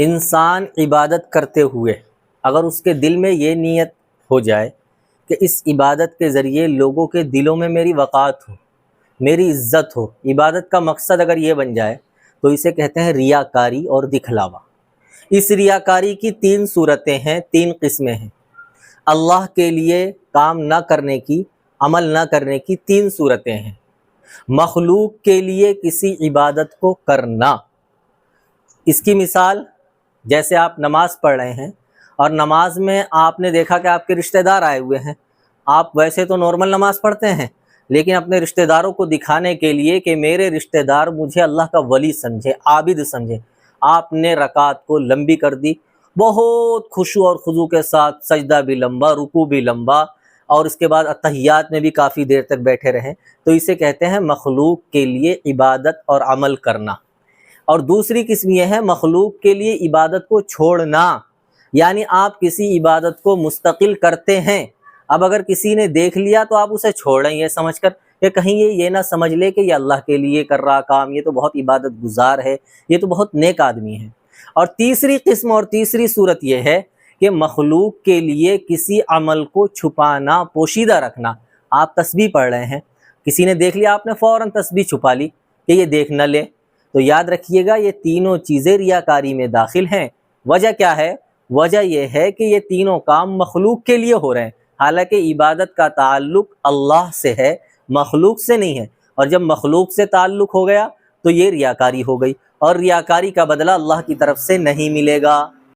انسان عبادت کرتے ہوئے اگر اس کے دل میں یہ نیت ہو جائے کہ اس عبادت کے ذریعے لوگوں کے دلوں میں میری وقعت ہو، میری عزت ہو، عبادت کا مقصد اگر یہ بن جائے تو اسے کہتے ہیں ریاکاری اور دکھلاوا۔ اس ریاکاری کی 3 صورتیں ہیں، 3 قسمیں ہیں۔ اللہ کے لیے کام نہ کرنے کی، عمل نہ کرنے کی 3 صورتیں ہیں۔ مخلوق کے لیے کسی عبادت کو کرنا، اس کی مثال جیسے آپ نماز پڑھ رہے ہیں اور نماز میں آپ نے دیکھا کہ آپ کے رشتہ دار آئے ہوئے ہیں۔ آپ ویسے تو نارمل نماز پڑھتے ہیں، لیکن اپنے رشتہ داروں کو دکھانے کے لیے کہ میرے رشتہ دار مجھے اللہ کا ولی سمجھے، عابد سمجھے، آپ نے رکعت کو لمبی کر دی، بہت خشوع اور خضوع کے ساتھ، سجدہ بھی لمبا، رکوع بھی لمبا، اور اس کے بعد اتحیات میں بھی کافی دیر تک بیٹھے رہیں، تو اسے کہتے ہیں مخلوق کے لیے عبادت اور عمل کرنا۔ اور دوسری قسم یہ ہے مخلوق کے لیے عبادت کو چھوڑنا، یعنی آپ کسی عبادت کو مستقل کرتے ہیں، اب اگر کسی نے دیکھ لیا تو آپ اسے چھوڑ رہے ہیں یہ سمجھ کر کہ کہیں یہ نہ سمجھ لے کہ یہ اللہ کے لیے کر رہا کام، یہ تو بہت عبادت گزار ہے، یہ تو بہت نیک آدمی ہے۔ اور تیسری قسم اور تیسری صورت یہ ہے کہ مخلوق کے لیے کسی عمل کو چھپانا، پوشیدہ رکھنا۔ آپ تسبیح پڑھ رہے ہیں، کسی نے دیکھ لیا، آپ نے فوراً تسبیح چھپا لی کہ یہ دیکھ نہ لے، تو یاد رکھیے گا یہ تینوں چیزیں ریاکاری میں داخل ہیں۔ وجہ کیا ہے؟ وجہ یہ ہے کہ یہ تینوں کام مخلوق کے لیے ہو رہے ہیں، حالانکہ عبادت کا تعلق اللہ سے ہے، مخلوق سے نہیں ہے، اور جب مخلوق سے تعلق ہو گیا تو یہ ریاکاری ہو گئی، اور ریاکاری کا بدلہ اللہ کی طرف سے نہیں ملے گا۔